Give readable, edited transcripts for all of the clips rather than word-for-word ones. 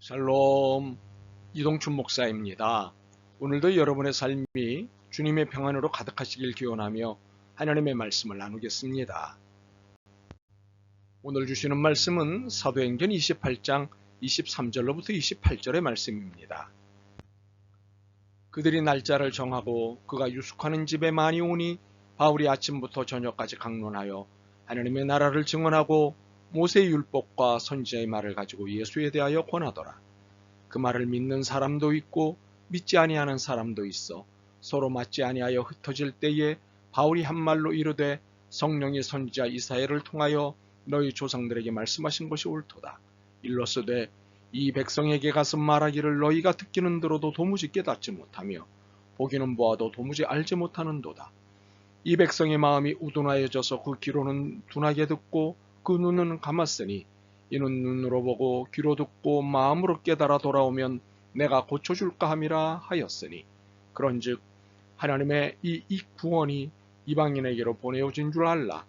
샬롬, 이동춘 목사입니다. 오늘도 여러분의 삶이 주님의 평안으로 가득하시길 기원하며 하나님의 말씀을 나누겠습니다. 오늘 주시는 말씀은 사도행전 28장 23절로부터 28절의 말씀입니다. 그들이 날짜를 정하고 그가 유숙하는 집에 많이 오니 바울이 아침부터 저녁까지 강론하여 하나님의 나라를 증언하고 모세의 율법과 선지자의 말을 가지고 예수에 대하여 권하더라. 그 말을 믿는 사람도 있고 믿지 아니하는 사람도 있어 서로 맞지 아니하여 흩어질 때에 바울이 한 말로 이르되 성령이 선지자 이사야를 통하여 너희 조상들에게 말씀하신 것이 옳도다. 일러스되 이 백성에게 가서 말하기를 너희가 듣기는 들어도 도무지 깨닫지 못하며 보기는 보아도 도무지 알지 못하는도다. 이 백성의 마음이 우둔하여져서 그 귀로는 둔하게 듣고 그 눈은 감았으니 이는 눈으로 보고 귀로 듣고 마음으로 깨달아 돌아오면 내가 고쳐줄까 함이라 하였으니 그런즉 하나님의 이 구원이 이방인에게로 보내어진 줄 알라.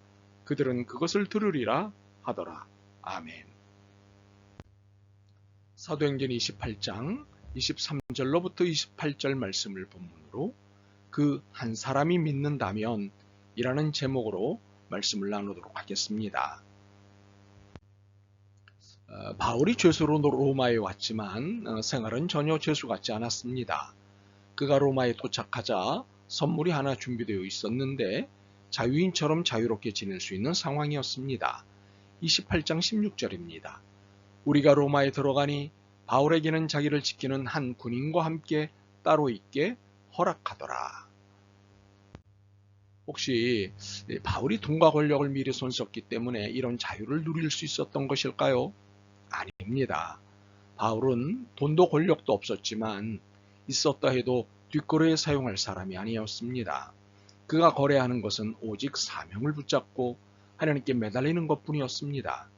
그들은 그것을 들으리라 하더라. 아멘. 사도행전 28장 23절로부터 28절 말씀을 본문으로 그 한 사람이 믿는다면 이라는 제목으로 말씀을 나누도록 하겠습니다. 바울이 죄수로 로마에 왔지만 생활은 전혀 죄수 같지 않았습니다. 그가 로마에 도착하자 선물이 하나 준비되어 있었는데 자유인처럼 자유롭게 지낼 수 있는 상황이었습니다. 28장 16절입니다. 우리가 로마에 들어가니 바울에게는 자기를 지키는 한 군인과 함께 따로 있게 허락하더라. 혹시 바울이 돈과 권력을 미리 손썼기 때문에 이런 자유를 누릴 수 있었던 것일까요? 아닙니다. 바울은 돈도 권력도 없었지만 있었다 해도 뒷거래에 사용할 사람이 아니었습니다. 그가 거래하는 것은 오직 사명을 붙잡고 하나님께 매달리는 것뿐이었습니다.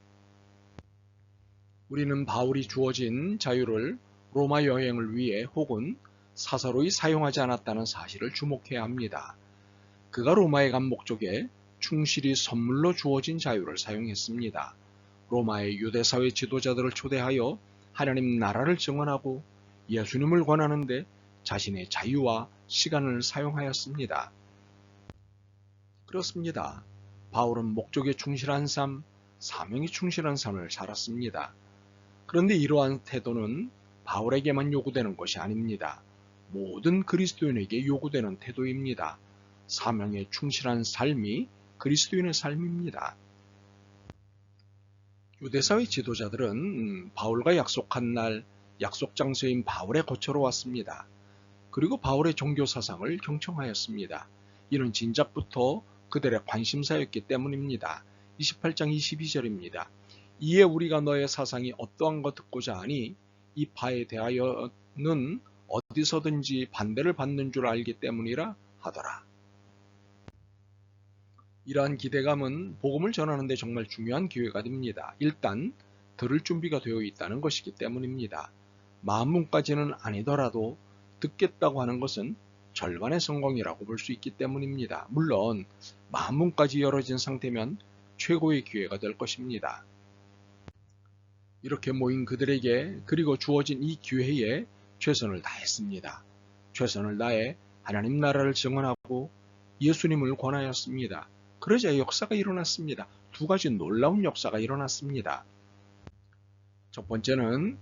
우리는 바울이 주어진 자유를 로마 여행을 위해 혹은 사사로이 사용하지 않았다는 사실을 주목해야 합니다. 그가 로마에 간 목적에 충실히 선물로 주어진 자유를 사용했습니다. 로마의 유대사회 지도자들을 초대하여 하나님 나라를 증언하고 예수님을 권하는데 자신의 자유와 시간을 사용하였습니다. 그렇습니다. 바울은 목적에 충실한 삶, 사명에 충실한 삶을 살았습니다. 그런데 이러한 태도는 바울에게만 요구되는 것이 아닙니다. 모든 그리스도인에게 요구되는 태도입니다. 사명에 충실한 삶이 그리스도인의 삶입니다. 유대사회 지도자들은 바울과 약속한 날 약속 장소인 바울의 거처로 왔습니다. 그리고 바울의 종교 사상을 경청하였습니다. 이는 진작부터 그들의 관심사였기 때문입니다. 28장 22절입니다. 이에 우리가 너의 사상이 어떠한 것 듣고자 하니 이 바에 대하여는 어디서든지 반대를 받는 줄 알기 때문이라 하더라. 이러한 기대감은 복음을 전하는 데 정말 중요한 기회가 됩니다. 일단 들을 준비가 되어 있다는 것이기 때문입니다. 마음문까지는 아니더라도 듣겠다고 하는 것은 절반의 성공이라고 볼 수 있기 때문입니다. 물론 마음문까지 열어진 상태면 최고의 기회가 될 것입니다. 이렇게 모인 그들에게 그리고 주어진 이 기회에 최선을 다했습니다. 최선을 다해 하나님 나라를 증언하고 예수님을 권하였습니다. 그러자 역사가 일어났습니다. 두 가지 놀라운 역사가 일어났습니다. 첫 번째는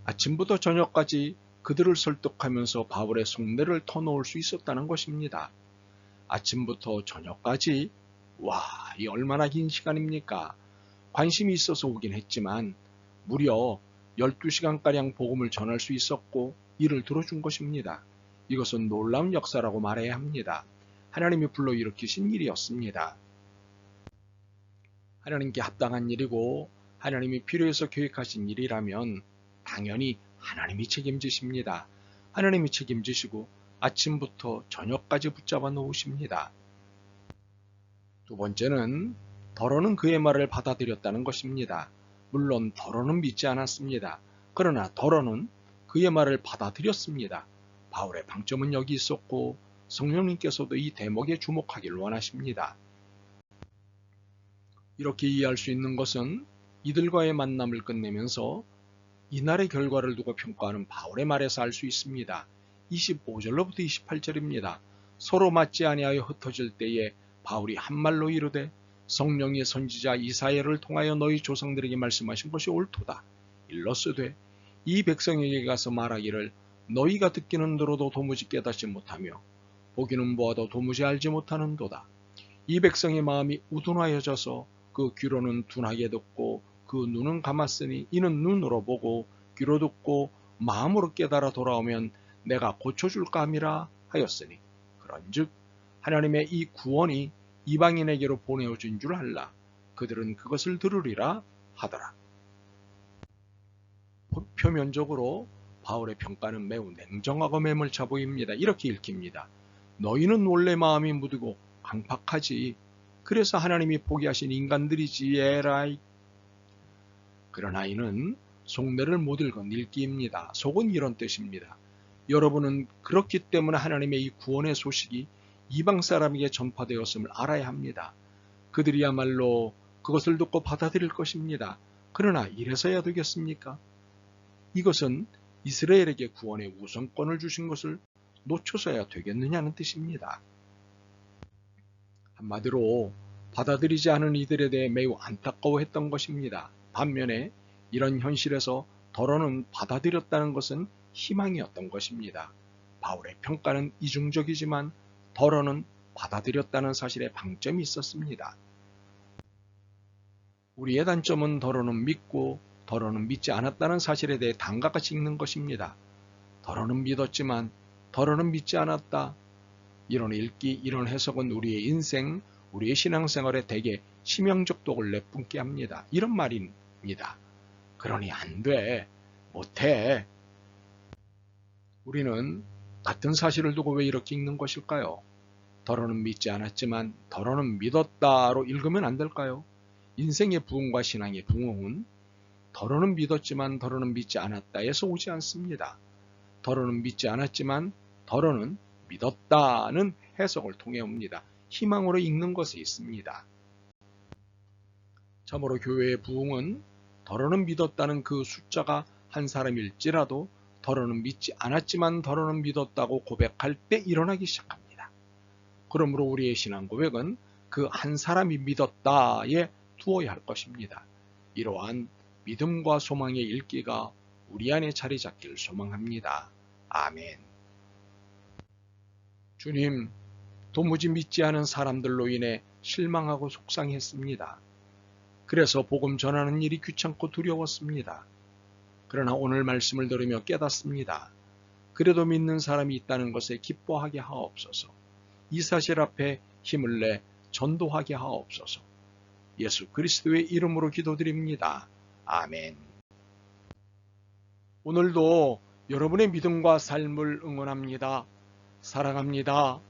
아침부터 저녁까지 그들을 설득하면서 바울의 속내를 터놓을 수 있었다는 것입니다. 아침부터 저녁까지 이 얼마나 긴 시간입니까? 관심이 있어서 오긴 했지만 무려 12시간가량 복음을 전할 수 있었고 이를 들어준 것입니다. 이것은 놀라운 역사라고 말해야 합니다. 하나님이 불러일으키신 일이었습니다. 하나님께 합당한 일이고 하나님이 필요해서 계획하신 일이라면 당연히 하나님이 책임지십니다. 하나님이 책임지시고 아침부터 저녁까지 붙잡아 놓으십니다. 두 번째는 더러는 그의 말을 받아들였다는 것입니다. 물론 더러는 믿지 않았습니다. 그러나 더러는 그의 말을 받아들였습니다. 바울의 방점은 여기 있었고 성령님께서도 이 대목에 주목하길 원하십니다. 이렇게 이해할 수 있는 것은 이들과의 만남을 끝내면서 이날의 결과를 두고 평가하는 바울의 말에서 알 수 있습니다. 25절로부터 28절입니다. 서로 맞지 아니하여 흩어질 때에 바울이 한 말로 이르되 성령이 선지자 이사야를 통하여 너희 조상들에게 말씀하신 것이 옳도다. 일러스되 이 백성에게 가서 말하기를 너희가 듣기는 들어도 도무지 깨닫지 못하며 보기는 보아도 도무지 알지 못하는도다. 이 백성의 마음이 우둔하여져서 그 귀로는 둔하게 듣고 그 눈은 감았으니 이는 눈으로 보고 귀로 듣고 마음으로 깨달아 돌아오면 내가 고쳐줄까 함이라 하였으니 그런즉 하나님의 이 구원이 이방인에게로 보내어진 줄 알라. 그들은 그것을 들으리라 하더라. 표면적으로 바울의 평가는 매우 냉정하고 매몰차 보입니다. 이렇게 읽힙니다. 너희는 원래 마음이 무디고 강팍하지. 그래서 하나님이 포기하신 인간들이지 에라이. 그러나 이는 속내를 못 읽은 읽기입니다. 속은 이런 뜻입니다. 여러분은 그렇기 때문에 하나님의 이 구원의 소식이 이방 사람에게 전파되었음을 알아야 합니다. 그들이야말로 그것을 듣고 받아들일 것입니다. 그러나 이래서야 되겠습니까? 이것은 이스라엘에게 구원의 우선권을 주신 것을 놓쳐서야 되겠느냐는 뜻입니다. 한마디로 받아들이지 않은 이들에 대해 매우 안타까워했던 것입니다. 반면에 이런 현실에서 더러는 받아들였다는 것은 희망이었던 것입니다. 바울의 평가는 이중적이지만 더러는 받아들였다는 사실에 방점이 있었습니다. 우리의 단점은 더러는 믿고 더러는 믿지 않았다는 사실에 대해 다음과 같이 읽는 것입니다. 더러는 믿었지만 더러는 믿지 않았다. 이런 읽기, 이런 해석은 우리의 인생, 우리의 신앙생활에 대개 치명적 독을 내뿜게 합니다. 이런 말입니다. 그러니 안 돼, 못해. 우리는 같은 사실을 두고 왜 이렇게 읽는 것일까요? 더러는 믿지 않았지만 더러는 믿었다로 읽으면 안 될까요? 인생의 부흥과 신앙의 부흥은 더러는 믿었지만 더러는 믿지 않았다에서 오지 않습니다. 더러는 믿지 않았지만 더러는 믿었다는 해석을 통해 옵니다. 희망으로 읽는 것이 있습니다. 참으로 교회의 부흥은 더러는 믿었다는 그 숫자가 한 사람일지라도 더러는 믿지 않았지만 더러는 믿었다고 고백할 때 일어나기 시작합니다. 그러므로 우리의 신앙 고백은 그 한 사람이 믿었다에 두어야 할 것입니다. 이러한 믿음과 소망의 읽기가 우리 안에 자리 잡기를 소망합니다. 아멘. 주님, 도무지 믿지 않은 사람들로 인해 실망하고 속상했습니다. 그래서 복음 전하는 일이 귀찮고 두려웠습니다. 그러나 오늘 말씀을 들으며 깨닫습니다. 그래도 믿는 사람이 있다는 것에 기뻐하게 하옵소서. 이 사실 앞에 힘을 내 전도하게 하옵소서. 예수 그리스도의 이름으로 기도드립니다. 아멘. 오늘도 여러분의 믿음과 삶을 응원합니다. 사랑합니다.